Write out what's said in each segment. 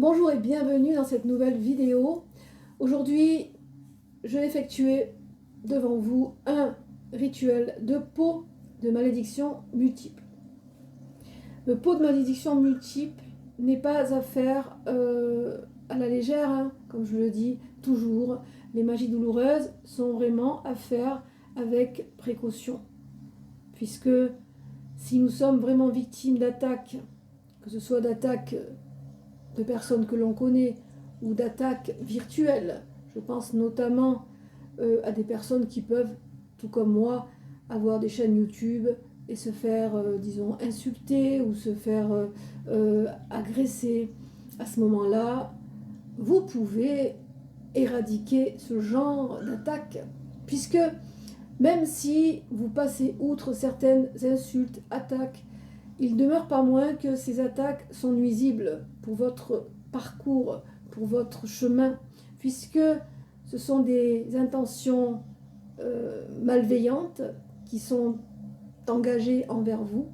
Bonjour et bienvenue dans cette nouvelle vidéo. Aujourd'hui, je vais effectuer devant vous un rituel de pot de malédiction multiple. Le pot de malédiction multiple n'est pas à faire à la légère, hein, comme je le dis toujours. Les magies douloureuses sont vraiment à faire avec précaution. Puisque si nous sommes vraiment victimes d'attaques, que ce soit d'attaques de personnes que l'on connaît ou d'attaques virtuelles. Je pense notamment à des personnes qui peuvent, tout comme moi, avoir des chaînes YouTube et se faire, disons, insulter ou se faire agresser. À ce moment-là, vous pouvez éradiquer ce genre d'attaque, puisque même si vous passez outre certaines insultes, attaques, il demeure pas moins que ces attaques sont nuisibles pour votre parcours, pour votre chemin, puisque ce sont des intentions malveillantes qui sont engagées envers vous,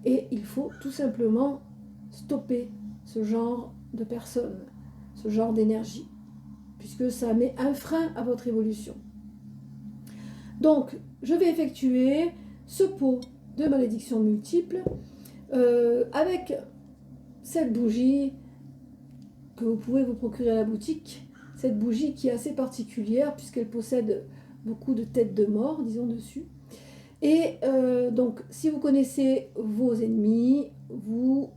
et il faut tout simplement stopper ce genre de personnes, ce genre d'énergie, puisque ça met un frein à votre évolution. Donc, je vais effectuer ce pot de malédiction multiple avec cette bougie que vous pouvez vous procurer à la boutique. Cette bougie qui est assez particulière puisqu'elle possède beaucoup de têtes de mort, disons, dessus. Et donc, si vous connaissez vos ennemis, vous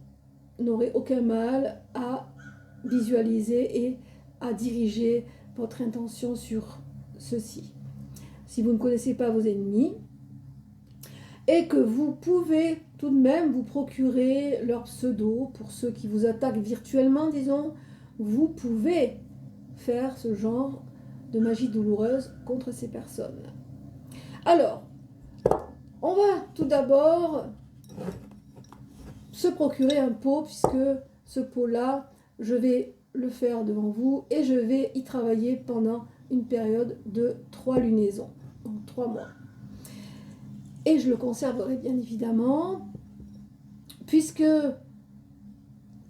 n'aurez aucun mal à visualiser et à diriger votre intention sur ceci. Si vous ne connaissez pas vos ennemis et que vous pouvez tout de même vous procurer leur pseudo, pour ceux qui vous attaquent virtuellement, disons, vous pouvez faire ce genre de magie douloureuse contre ces personnes. Alors, on va tout d'abord se procurer un pot, puisque ce pot-là, je vais le faire devant vous et je vais y travailler pendant une période de 3 lunaisons, donc 3 mois. Et je le conserverai bien évidemment, puisque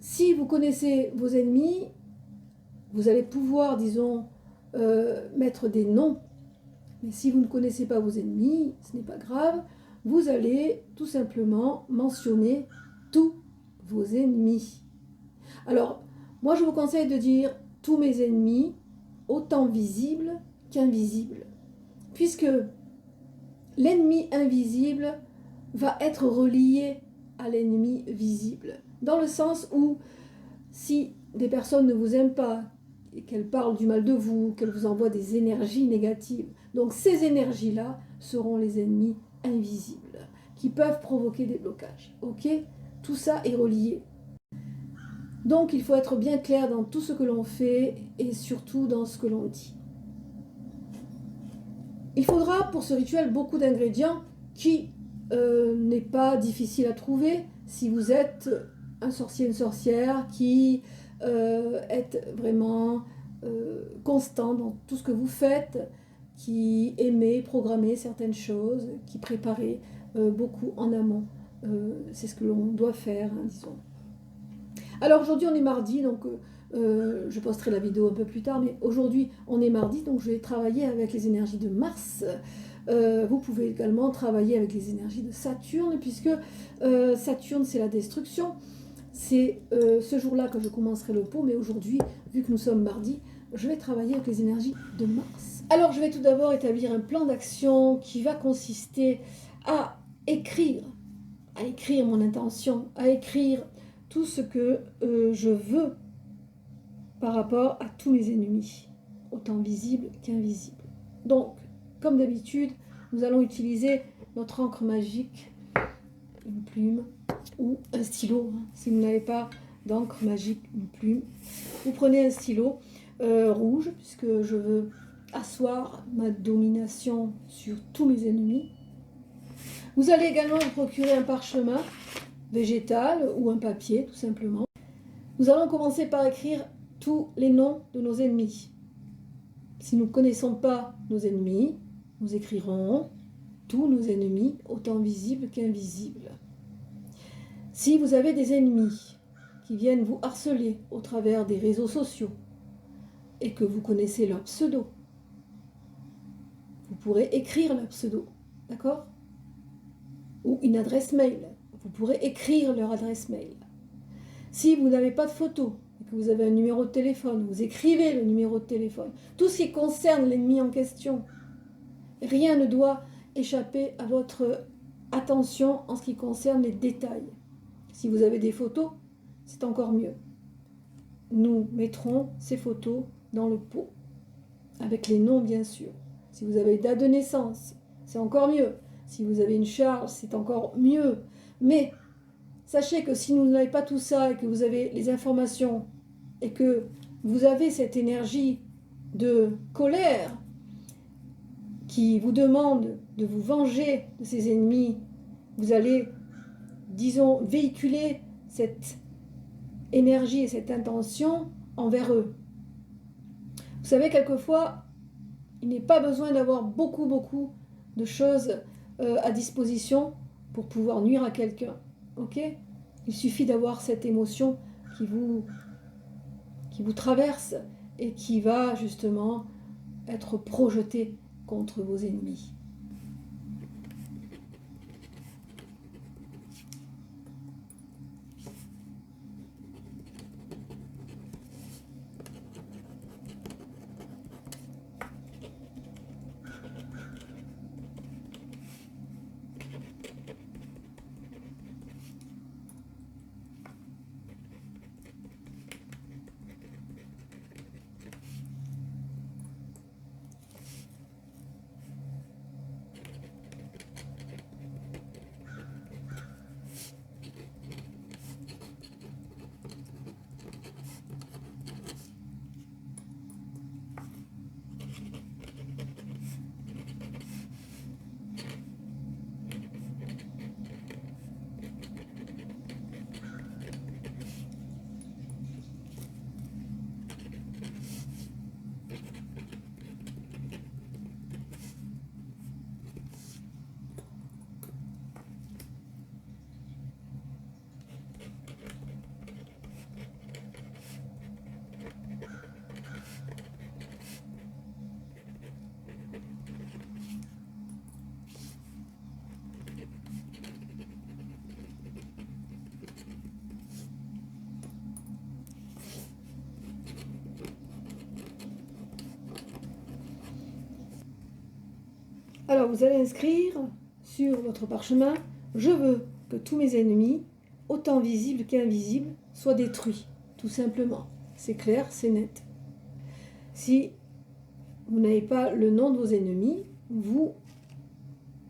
si vous connaissez vos ennemis, vous allez pouvoir, disons, mettre des noms. Mais si vous ne connaissez pas vos ennemis, ce n'est pas grave, vous allez tout simplement mentionner tous vos ennemis. Alors, moi je vous conseille de dire tous mes ennemis, autant visibles qu'invisibles, puisque l'ennemi invisible va être relié à l'ennemi visible, dans le sens où si des personnes ne vous aiment pas, et qu'elles parlent du mal de vous, qu'elles vous envoient des énergies négatives, donc ces énergies-là seront les ennemis invisibles, qui peuvent provoquer des blocages. Ok ? Tout ça est relié. Donc il faut être bien clair dans tout ce que l'on fait et surtout dans ce que l'on dit. Il faudra pour ce rituel beaucoup d'ingrédients qui n'est pas difficile à trouver si vous êtes un sorcier, une sorcière qui êtes vraiment constant dans tout ce que vous faites, qui aimez programmer certaines choses, qui préparez beaucoup en amont. C'est ce que l'on doit faire, hein, disons. Alors aujourd'hui on est mardi, donc je posterai la vidéo un peu plus tard, mais aujourd'hui on est mardi, donc je vais travailler avec les énergies de Mars. Vous pouvez également travailler avec les énergies de Saturne, puisque Saturne c'est la destruction. C'est ce jour-là que je commencerai le pot, mais aujourd'hui, vu que nous sommes mardi, je vais travailler avec les énergies de Mars. Alors je vais tout d'abord établir un plan d'action qui va consister à écrire mon intention, à écrire tout ce que je veux par rapport à tous mes ennemis, autant visibles qu'invisibles. Donc, comme d'habitude, nous allons utiliser notre encre magique, une plume ou un stylo. Si vous n'avez pas d'encre magique, une plume, vous prenez un stylo rouge, puisque je veux asseoir ma domination sur tous mes ennemis. Vous allez également vous procurer un parchemin végétal ou un papier, tout simplement. Nous allons commencer par écrire tous les noms de nos ennemis. Si nous ne connaissons pas nos ennemis, nous écrirons tous nos ennemis, autant visibles qu'invisibles. Si vous avez des ennemis qui viennent vous harceler au travers des réseaux sociaux et que vous connaissez leur pseudo, vous pourrez écrire leur pseudo, d'accord? Ou une adresse mail, vous pourrez écrire leur adresse mail. Si vous n'avez pas de photo et que vous avez un numéro de téléphone, vous écrivez le numéro de téléphone. Tout ce qui concerne l'ennemi en question, rien ne doit échapper à votre attention en ce qui concerne les détails. Si vous avez des photos, c'est encore mieux. Nous mettrons ces photos dans le pot, avec les noms bien sûr. Si vous avez une date de naissance, c'est encore mieux. Si vous avez une charge, c'est encore mieux. Mais sachez que si vous n'avez pas tout ça et que vous avez les informations et que vous avez cette énergie de colère qui vous demande de vous venger de ces ennemis, vous allez, disons, véhiculer cette énergie et cette intention envers eux. Vous savez, quelquefois, il n'est pas besoin d'avoir beaucoup de choses à disposition pour pouvoir nuire à quelqu'un. Ok? Il suffit d'avoir cette émotion qui vous traverse et qui va justement être projetée contre vos ennemis. Alors, vous allez inscrire sur votre parchemin « Je veux que tous mes ennemis, autant visibles qu'invisibles, soient détruits. » Tout simplement. C'est clair, c'est net. Si vous n'avez pas le nom de vos ennemis, vous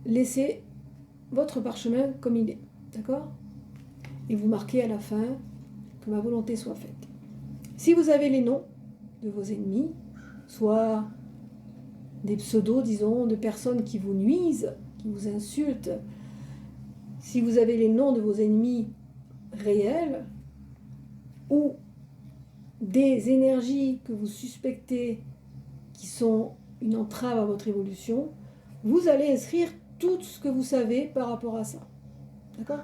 laissez votre parchemin comme il est. D'accord? Et vous marquez à la fin que ma volonté soit faite. Si vous avez les noms de vos ennemis, soit des pseudos, disons, de personnes qui vous nuisent, qui vous insultent, si vous avez les noms de vos ennemis réels, ou des énergies que vous suspectez qui sont une entrave à votre évolution, vous allez inscrire tout ce que vous savez par rapport à ça. D'accord?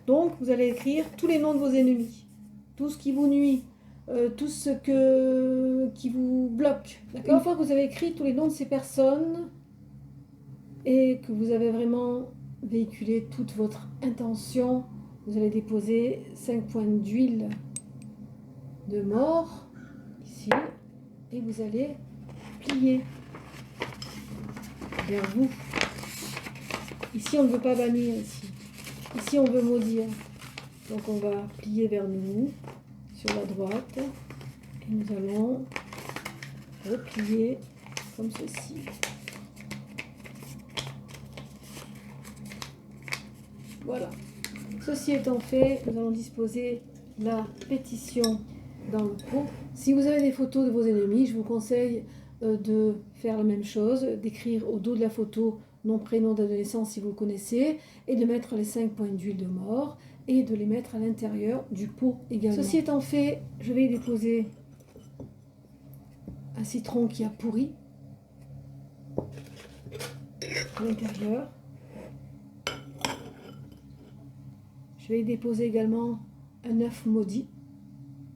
Donc, vous allez écrire tous les noms de vos ennemis, tout ce qui vous nuit, tout ce qui vous bloque. Une fois que vous avez écrit tous les noms de ces personnes et que vous avez vraiment véhiculé toute votre intention, vous allez déposer 5 points d'huile de mort ici et vous allez plier vers vous. Ici, on ne veut pas bannir. Ici, on veut maudire. Donc, on va plier vers nous sur la droite et nous allons replier comme ceci. Voilà. Ceci étant fait, nous allons disposer la pétition dans le pot. Si vous avez des photos de vos ennemis, je vous conseille de faire la même chose, d'écrire au dos de la photo nom, prénom, date de naissance si vous le connaissez, et de mettre les 5 points d'huile de mort et de les mettre à l'intérieur du pot également. Ceci étant fait, je vais y déposer un citron qui a pourri à l'intérieur. Je vais y déposer également un œuf maudit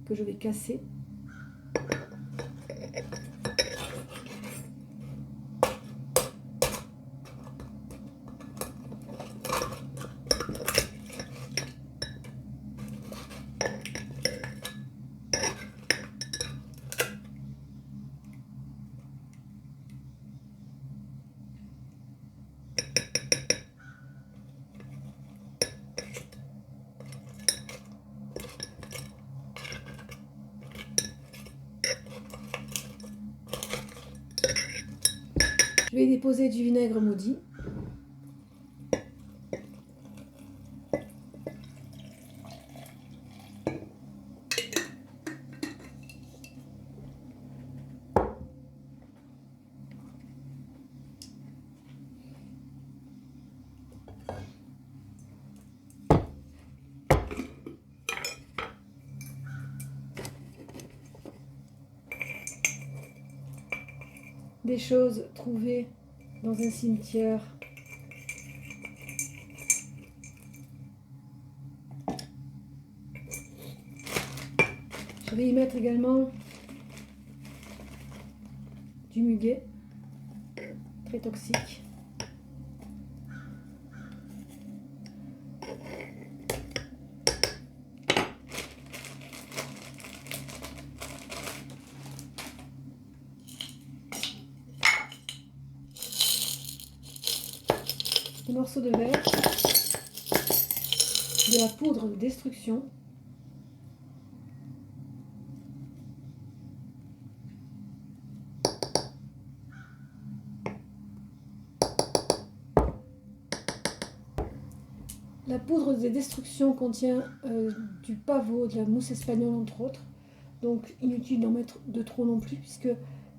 que je vais casser. Je vais y déposer du vinaigre maudit. Des choses trouvées dans un cimetière. Je vais y mettre également du muguet, très toxique. Des morceaux de verre, de la poudre de destruction, la poudre de destruction contient du pavot, de la mousse espagnole entre autres, donc inutile d'en mettre de trop non plus puisque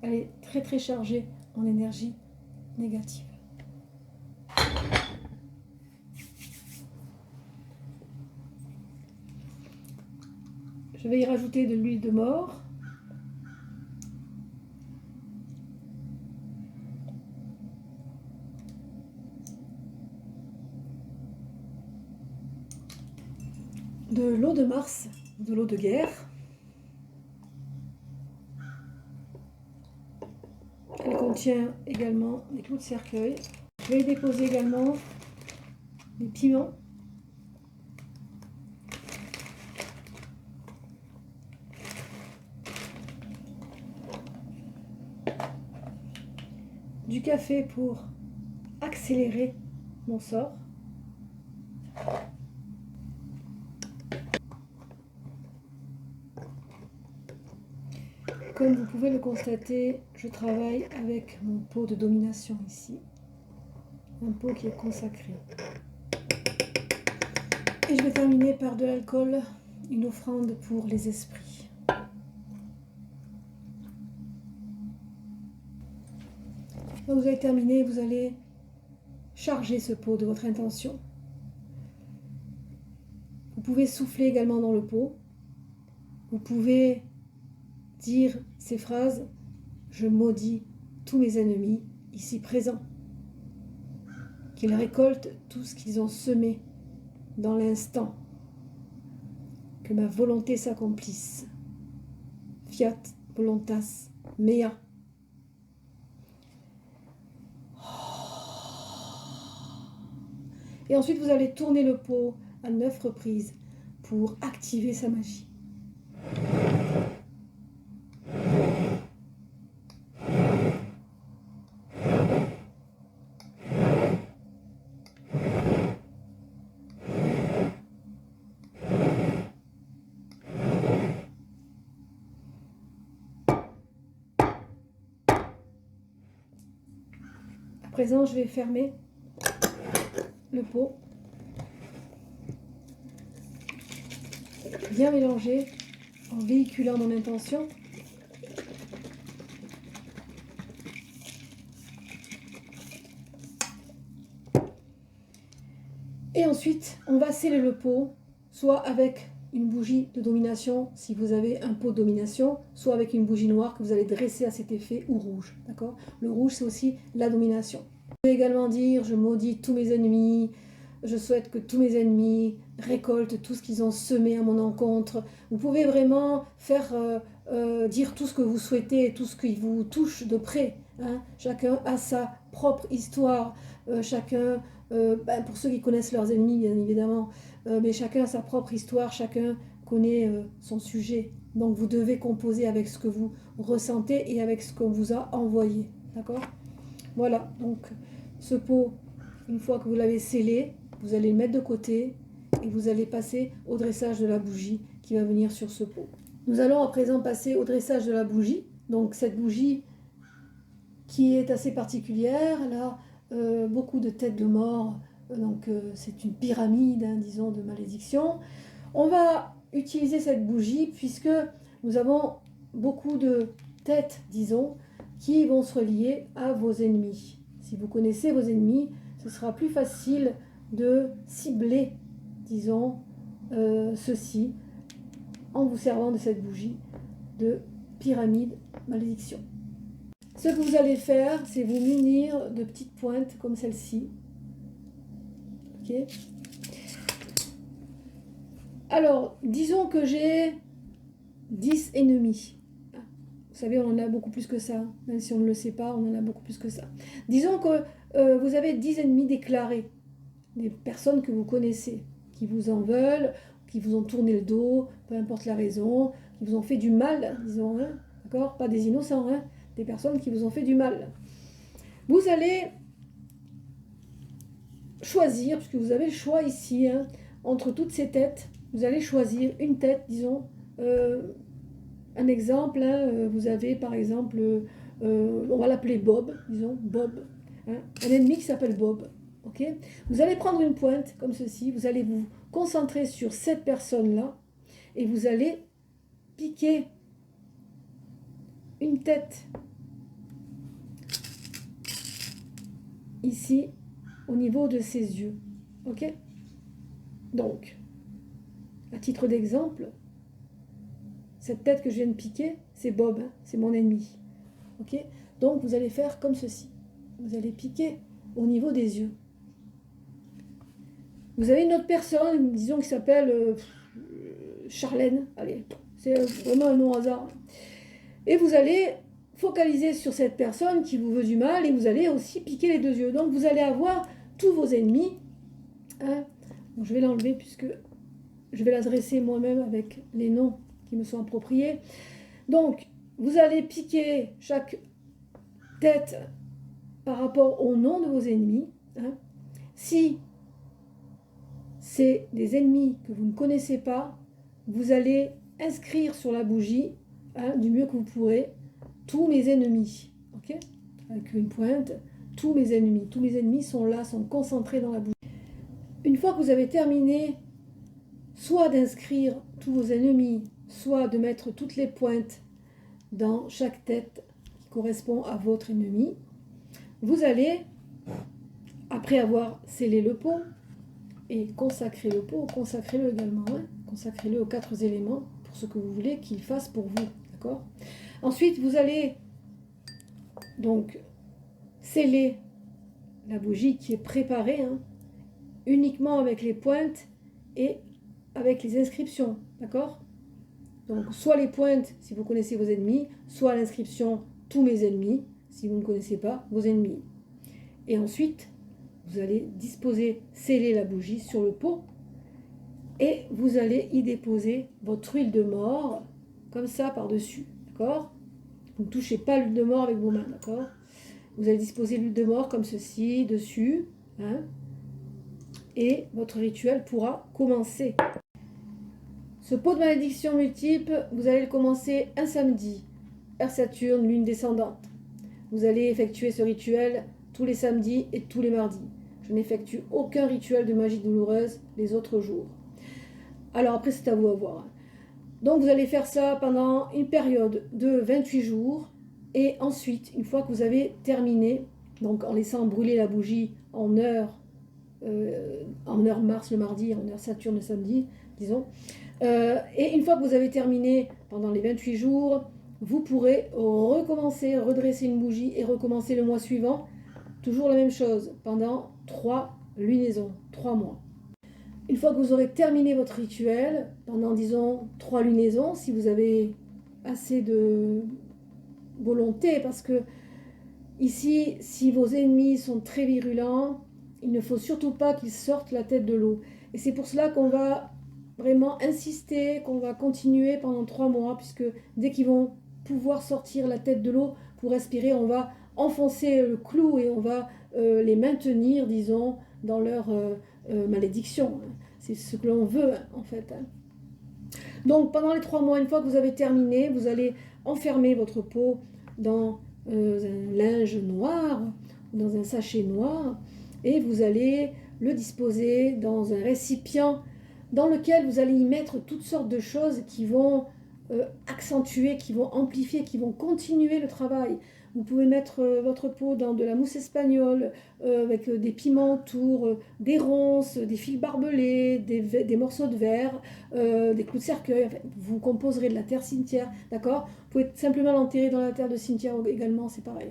elle est très chargée en énergie négative. Je vais y rajouter de l'huile de mort. De l'eau de Mars, de l'eau de guerre. Elle contient également des clous de cercueil. Je vais y déposer également des piments. Du café pour accélérer mon sort. Comme vous pouvez le constater, je travaille avec mon pot de domination ici. Un pot qui est consacré. Et je vais terminer par de l'alcool, une offrande pour les esprits. Quand vous avez terminé, vous allez charger ce pot de votre intention. Vous pouvez souffler également dans le pot. Vous pouvez dire ces phrases: je maudis tous mes ennemis ici présents, qu'ils récoltent tout ce qu'ils ont semé dans l'instant, que ma volonté s'accomplisse. Fiat voluntas mea. Et ensuite, vous allez tourner le pot à 9 reprises pour activer sa magie. À présent, je vais fermer le pot, bien mélanger en véhiculant mon intention. Et ensuite, on va sceller le pot, soit avec une bougie de domination, si vous avez un pot de domination, soit avec une bougie noire que vous allez dresser à cet effet, ou rouge, d'accord? Le rouge, c'est aussi la domination. Vous pouvez également dire: je maudis tous mes ennemis, je souhaite que tous mes ennemis récoltent tout ce qu'ils ont semé à mon encontre. Vous pouvez vraiment faire dire tout ce que vous souhaitez, tout ce qui vous touche de près. Hein. Chacun a sa propre histoire, chacun, pour ceux qui connaissent leurs ennemis bien évidemment, mais chacun a sa propre histoire, chacun connaît son sujet. Donc vous devez composer avec ce que vous ressentez et avec ce qu'on vous a envoyé. D'accord? Voilà, donc ce pot, une fois que vous l'avez scellé, vous allez le mettre de côté et vous allez passer au dressage de la bougie qui va venir sur ce pot. Nous allons à présent passer au dressage de la bougie. Donc cette bougie qui est assez particulière, elle a beaucoup de têtes de mort, donc c'est une pyramide, hein, disons, de malédiction. On va utiliser cette bougie puisque nous avons beaucoup de têtes, disons, qui vont se relier à vos ennemis. Si vous connaissez vos ennemis, ce sera plus facile de cibler, disons, ceci en vous servant de cette bougie de pyramide malédiction. Ce que vous allez faire, c'est vous munir de petites pointes comme celle-ci. Ok. Alors, disons que j'ai 10 ennemis. Vous savez, on en a beaucoup plus que ça. Même si on ne le sait pas, on en a beaucoup plus que ça. Disons que vous avez 10 ennemis déclarés. Des personnes que vous connaissez, qui vous en veulent, qui vous ont tourné le dos, peu importe la raison, qui vous ont fait du mal, disons, hein, d'accord? Pas des innocents, hein, des personnes qui vous ont fait du mal. Vous allez choisir, puisque vous avez le choix ici, hein, entre toutes ces têtes, vous allez choisir une tête, disons, un exemple, hein, vous avez par exemple, on va l'appeler Bob, disons, Bob, hein, un ennemi qui s'appelle Bob. Okay, vous allez prendre une pointe comme ceci, vous allez vous concentrer sur cette personne-là et vous allez piquer une tête ici au niveau de ses yeux. Ok? Donc, à titre d'exemple, cette tête que je viens de piquer, c'est Bob, hein, c'est mon ennemi. Ok? Donc, vous allez faire comme ceci. Vous allez piquer au niveau des yeux. Vous avez une autre personne, disons, qui s'appelle Charlène. Allez, c'est vraiment un nom hasard. Et vous allez focaliser sur cette personne qui vous veut du mal et vous allez aussi piquer les deux yeux. Donc, vous allez avoir tous vos ennemis. Hein. Bon, je vais l'enlever puisque je vais l'adresser moi-même avec les noms qui me sont appropriés. Donc, vous allez piquer chaque tête par rapport au nom de vos ennemis. Hein. Si c'est des ennemis que vous ne connaissez pas, vous allez inscrire sur la bougie, hein, du mieux que vous pourrez, tous mes ennemis. Okay, avec une pointe, tous mes ennemis. Tous mes ennemis sont là, sont concentrés dans la bougie. Une fois que vous avez terminé, soit d'inscrire tous vos ennemis, soit de mettre toutes les pointes dans chaque tête qui correspond à votre ennemi, vous allez, après avoir scellé le pot, et consacrez le pot, consacrez-le également, hein, consacrez-le aux 4 éléments pour ce que vous voulez qu'il fasse pour vous, d'accord? Ensuite, vous allez donc sceller la bougie qui est préparée, hein, uniquement avec les pointes et avec les inscriptions, d'accord? Donc, soit les pointes si vous connaissez vos ennemis, soit l'inscription tous mes ennemis si vous ne connaissez pas vos ennemis. Et ensuite, vous allez disposer, sceller la bougie sur le pot et vous allez y déposer votre huile de mort, comme ça par-dessus, d'accord? Vous ne touchez pas l'huile de mort avec vos mains, d'accord? Vous allez disposer l'huile de mort comme ceci, dessus, hein, et votre rituel pourra commencer. Ce pot de malédiction multiple, vous allez le commencer un samedi, heure Saturne, lune descendante. Vous allez effectuer ce rituel tous les samedis et tous les mardis. Je n'effectue aucun rituel de magie douloureuse les autres jours. Alors après, c'est à vous à voir. Donc vous allez faire ça pendant une période de 28 jours. Et ensuite, une fois que vous avez terminé, donc en laissant brûler la bougie en heure Mars le mardi, en heure Saturne le samedi, disons. Et une fois que vous avez terminé pendant les 28 jours, vous pourrez redresser une bougie et recommencer le mois suivant. Toujours la même chose, pendant 3 lunaison, 3 mois. Une fois que vous aurez terminé votre rituel, pendant disons 3 lunaisons, si vous avez assez de volonté, parce que ici, si vos ennemis sont très virulents, il ne faut surtout pas qu'ils sortent la tête de l'eau. Et c'est pour cela qu'on va vraiment insister, qu'on va continuer pendant 3 mois, puisque dès qu'ils vont pouvoir sortir la tête de l'eau pour respirer, on va enfoncer le clou et on va les maintenir, disons, dans leur malédiction. C'est ce que l'on veut, en fait. Donc, pendant les 3 mois, une fois que vous avez terminé, vous allez enfermer votre peau dans un linge noir, dans un sachet noir, et vous allez le disposer dans un récipient dans lequel vous allez y mettre toutes sortes de choses qui vont accentuer, qui vont amplifier, qui vont continuer le travail. Vous pouvez mettre votre peau dans de la mousse espagnole avec des piments autour, des ronces, des fils barbelés, des morceaux de verre, des clous de cercueil. Enfin, vous composerez de la terre cimetière, d'accord? Vous pouvez simplement l'enterrer dans la terre de cimetière également, c'est pareil.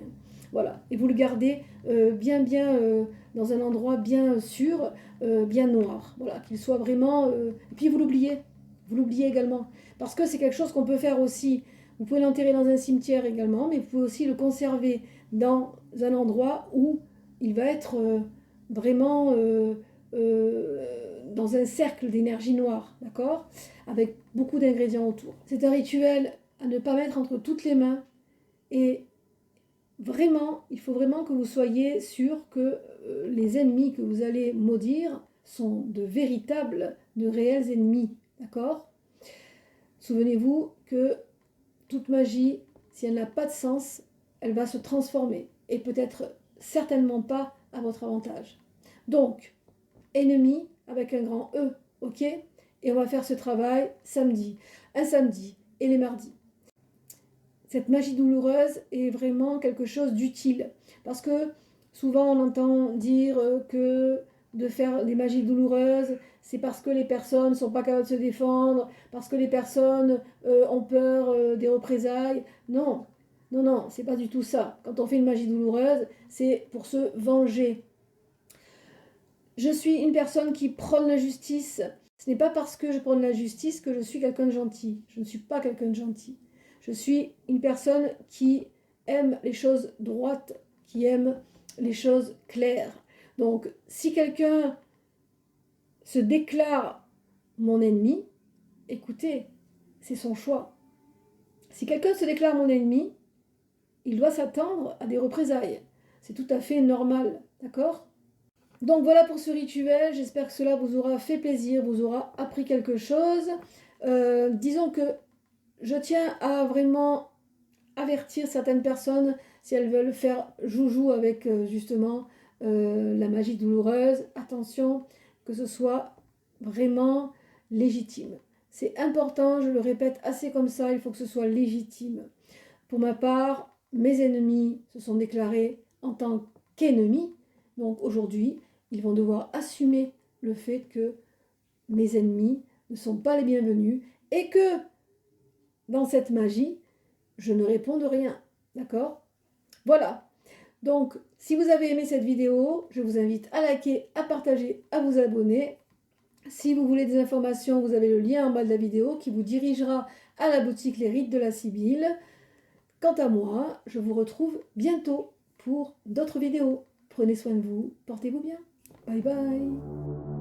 Voilà, et vous le gardez bien dans un endroit bien sûr, bien noir. Voilà, qu'il soit vraiment. Et puis vous l'oubliez également, parce que c'est quelque chose qu'on peut faire aussi. Vous pouvez l'enterrer dans un cimetière également, mais vous pouvez aussi le conserver dans un endroit où il va être vraiment dans un cercle d'énergie noire, d'accord? Avec beaucoup d'ingrédients autour. C'est un rituel à ne pas mettre entre toutes les mains et vraiment, il faut vraiment que vous soyez sûr que les ennemis que vous allez maudire sont de véritables, de réels ennemis, d'accord? Souvenez-vous que toute magie, si elle n'a pas de sens, elle va se transformer et peut-être certainement pas à votre avantage. Donc, ennemi avec un grand E, ok? Et on va faire ce travail samedi, un samedi et les mardis. Cette magie douloureuse est vraiment quelque chose d'utile parce que souvent on entend dire que de faire des magies douloureuses, c'est parce que les personnes ne sont pas capables de se défendre, parce que les personnes ont peur des représailles. Non, non, non, c'est pas du tout ça. Quand on fait une magie douloureuse, c'est pour se venger. Je suis une personne qui prône la justice. Ce n'est pas parce que je prône la justice que je suis quelqu'un de gentil. Je ne suis pas quelqu'un de gentil. Je suis une personne qui aime les choses droites, qui aime les choses claires. Donc, si quelqu'un se déclare mon ennemi, écoutez, c'est son choix. Si quelqu'un se déclare mon ennemi, il doit s'attendre à des représailles. C'est tout à fait normal, d'accord? Donc voilà pour ce rituel, j'espère que cela vous aura fait plaisir, vous aura appris quelque chose. Disons que je tiens à vraiment avertir certaines personnes si elles veulent faire joujou avec justement la magie douloureuse. Attention, que ce soit vraiment légitime. C'est important, je le répète assez comme ça, il faut que ce soit légitime. Pour ma part, mes ennemis se sont déclarés en tant qu'ennemis. Donc aujourd'hui, ils vont devoir assumer le fait que mes ennemis ne sont pas les bienvenus et que dans cette magie, je ne réponds de rien. D'accord? Voilà. Donc, si vous avez aimé cette vidéo, je vous invite à liker, à partager, à vous abonner. Si vous voulez des informations, vous avez le lien en bas de la vidéo qui vous dirigera à la boutique Les Rites de la Sibylle. Quant à moi, je vous retrouve bientôt pour d'autres vidéos. Prenez soin de vous, portez-vous bien. Bye bye.